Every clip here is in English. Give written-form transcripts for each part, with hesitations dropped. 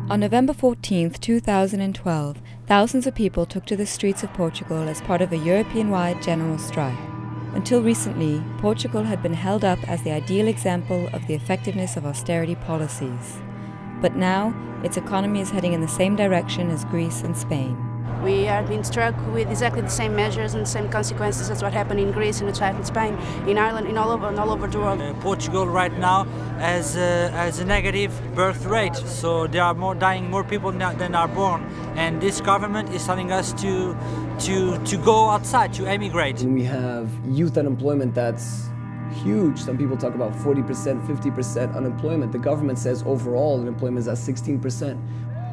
On November 14, 2012, thousands of people took to the streets of Portugal as part of a European-wide general strike. Until recently, Portugal had been held up as the ideal example of the effectiveness of austerity policies. But now, its economy is heading in the same direction as Greece and Spain. We are being struck with exactly the same measures and the same consequences as what happened in Greece and what's happened in Spain, in Ireland, and all over the world. Portugal right now has a negative birth rate, so there are dying more people than are born, and this government is telling us to go outside, to emigrate. And we have youth unemployment that's huge. Some people talk about 40%, 50% unemployment. The government says overall unemployment is at 16%.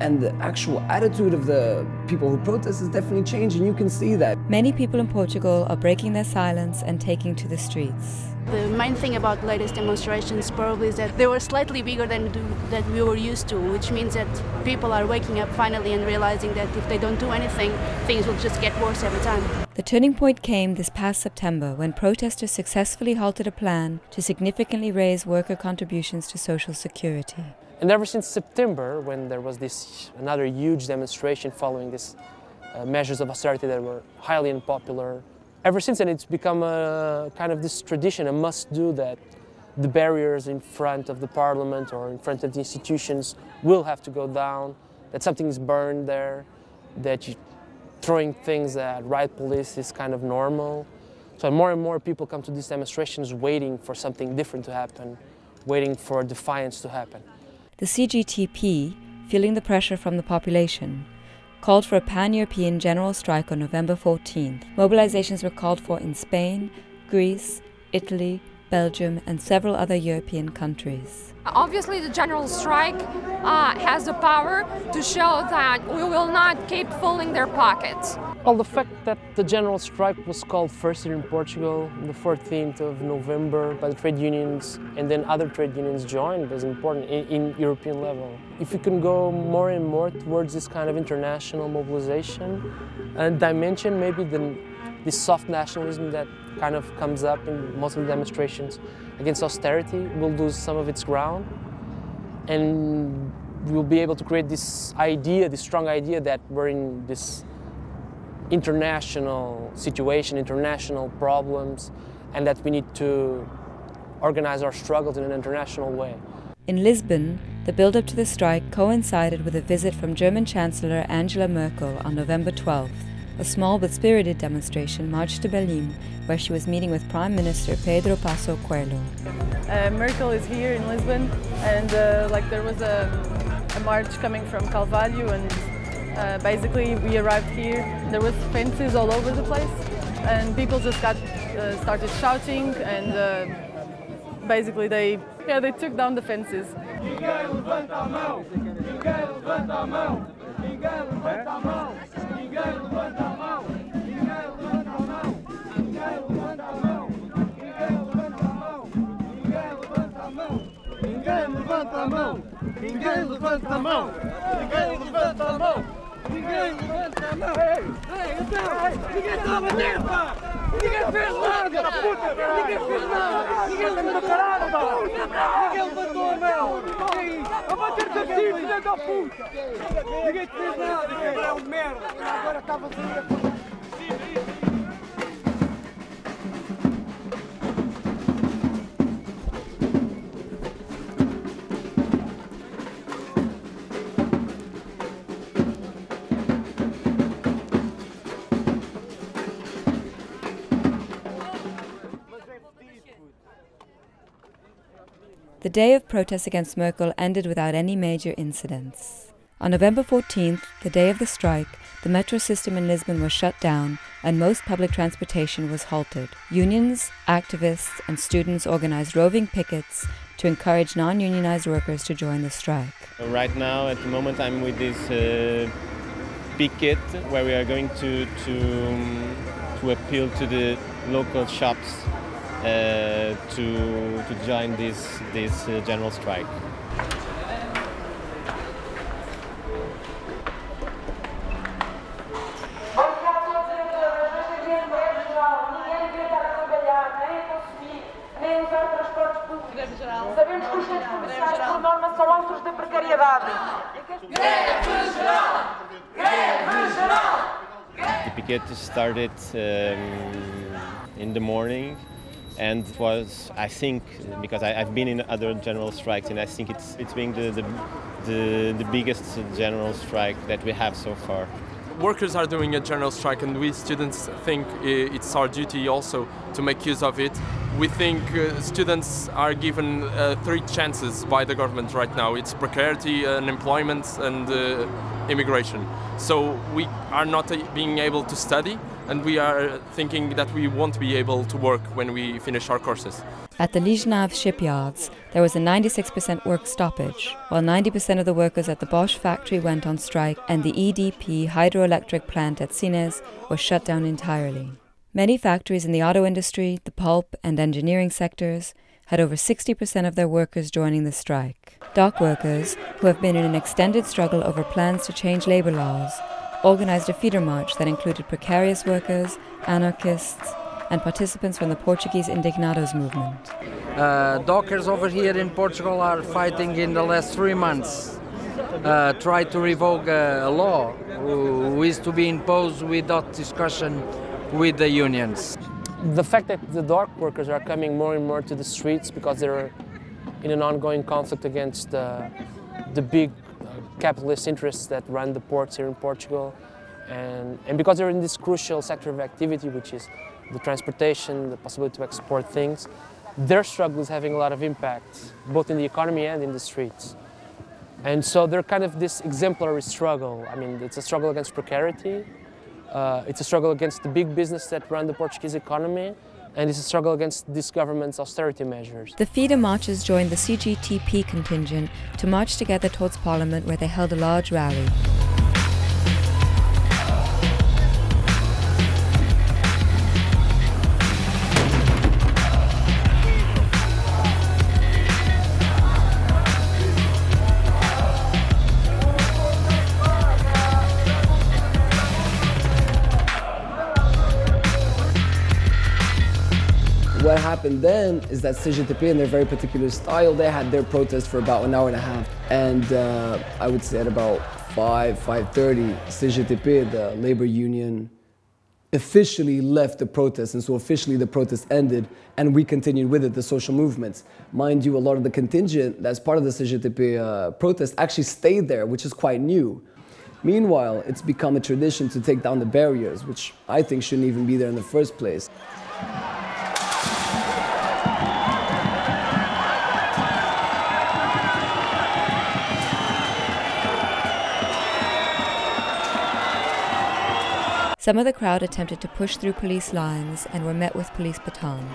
And the actual attitude of the people who protest is definitely changing. You can see that. Many people in Portugal are breaking their silence and taking to the streets. The main thing about the latest demonstrations probably is that they were slightly bigger than we were used to, which means that people are waking up finally and realizing that if they don't do anything, things will just get worse every time. The turning point came this past September when protesters successfully halted a plan to significantly raise worker contributions to Social Security. And ever since September, when there was another huge demonstration following these measures of austerity that were highly unpopular, ever since then it's become a kind of this tradition, a must-do, that the barriers in front of the parliament or in front of the institutions will have to go down, that something is burned there, that throwing things at riot police is kind of normal. So more and more people come to these demonstrations waiting for something different to happen, waiting for defiance to happen. The CGTP, feeling the pressure from the population, called for a pan-European general strike on November 14th. Mobilizations were called for in Spain, Greece, Italy, Belgium, and several other European countries. Obviously, the general strike has the power to show that we will not keep filling their pockets. Well, the fact that the general strike was called first here in Portugal on the 14th of November by the trade unions, and then other trade unions joined, was important in European level. If we can go more and more towards this kind of international mobilization and dimension, maybe this soft nationalism that kind of comes up in most of the demonstrations against austerity will lose some of its ground, and we'll be able to create this idea, this strong idea that we're in this international situation, international problems, and that we need to organize our struggles in an international way. In Lisbon, the build-up to the strike coincided with a visit from German Chancellor Angela Merkel on November 12th. A small but spirited demonstration marched to Berlin, where she was meeting with Prime Minister Pedro Passo Coelho. Merkel is here in Lisbon, and there was a march coming from Carvalho, and basically we arrived here. There was fences all over the place, and people just started shouting, and basically they took down the fences. The day of protests against Merkel ended without any major incidents. On November 14th, the day of the strike, the metro system in Lisbon was shut down and most public transportation was halted. Unions, activists, and students organized roving pickets to encourage non-unionized workers to join the strike. Right now, at the moment, I'm with this picket where we are going to appeal to the local shops to join this general strike. Sabemos que os centros comerciais, por norma, são astros de precariedade. Greve geral! Greve geral! The picket started in the morning, and it was, I think, because I've been in other general strikes, and I think it's being the biggest general strike that we have so far. Workers are doing a general strike, and we students think it's our duty also to make use of it. We think students are given 3 chances by the government right now. It's precarity, unemployment, and immigration. So we are not being able to study, and we are thinking that we won't be able to work when we finish our courses. At the Lisbon shipyards, there was a 96% work stoppage, while 90% of the workers at the Bosch factory went on strike, and the EDP hydroelectric plant at Sines was shut down entirely. Many factories in the auto industry, the pulp and engineering sectors had over 60% of their workers joining the strike. Dock workers, who have been in an extended struggle over plans to change labour laws, organised a feeder march that included precarious workers, anarchists, and participants from the Portuguese Indignados movement. Dockers over here in Portugal are fighting in the last 3 months, try to revoke a law who is to be imposed without discussion with the unions. The fact that the dock workers are coming more and more to the streets because they're in an ongoing conflict against the big capitalist interests that run the ports here in Portugal, and because they're in this crucial sector of activity, which is the transportation, the possibility to export things, their struggle is having a lot of impact, both in the economy and in the streets. And so they're kind of this exemplary struggle. I mean, it's a struggle against precarity, it's a struggle against the big business that run the Portuguese economy, and it's a struggle against this government's austerity measures. The feeder marchers joined the CGTP contingent to march together towards Parliament, where they held a large rally. What happened then is that CGTP, in their very particular style, they had their protest for about an hour and a half. And I would say at about 5:30, CGTP, the labor union, officially left the protest. And so officially the protest ended, and we continued with it, the social movements. Mind you, a lot of the contingent that's part of the CGTP protest actually stayed there, which is quite new. Meanwhile, it's become a tradition to take down the barriers, which I think shouldn't even be there in the first place. Some of the crowd attempted to push through police lines and were met with police batons.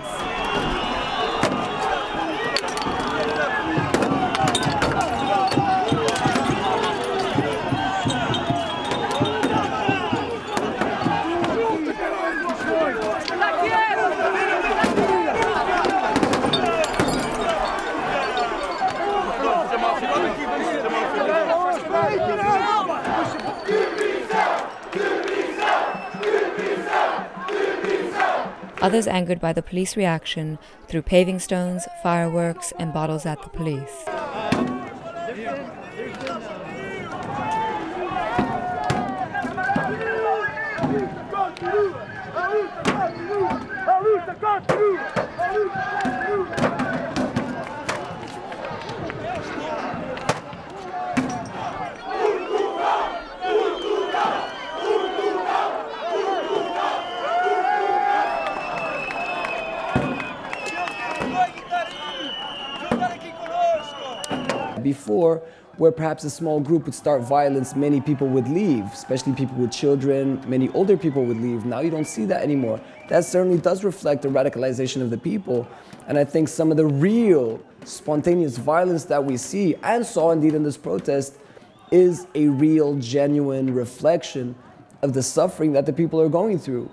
Others, angered by the police reaction, threw paving stones, fireworks, and bottles at the police. Before, where perhaps a small group would start violence, many people would leave, especially people with children, many older people would leave. Now you don't see that anymore. That certainly does reflect the radicalization of the people. And I think some of the real spontaneous violence that we see and saw indeed in this protest is a real, genuine reflection of the suffering that the people are going through.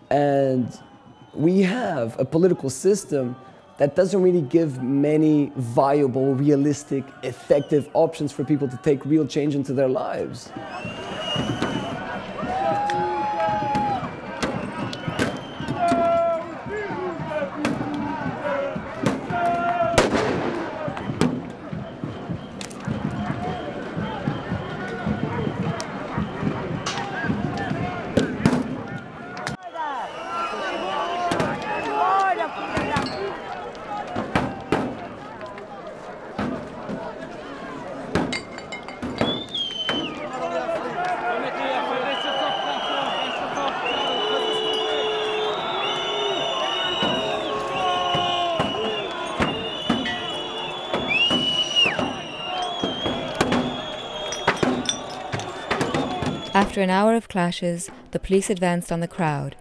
And we have a political system that doesn't really give many viable, realistic, effective options for people to take real change into their lives. After an hour of clashes, the police advanced on the crowd.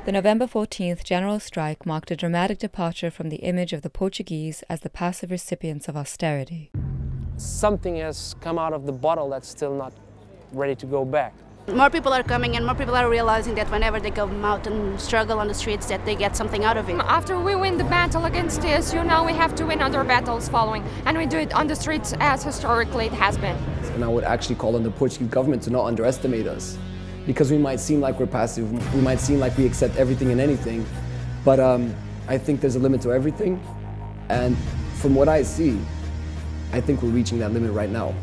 The November 14th general strike marked a dramatic departure from the image of the Portuguese as the passive recipients of austerity. Something has come out of the bottle that's still not ready to go back. More people are coming and more people are realizing that whenever they come out and struggle on the streets that they get something out of it. After we win the battle against TSU, now we have to win other battles following, and we do it on the streets as historically it has been. And I would actually call on the Portuguese government to not underestimate us, because we might seem like we're passive, we might seem like we accept everything and anything, but I think there's a limit to everything, and from what I see, I think we're reaching that limit right now.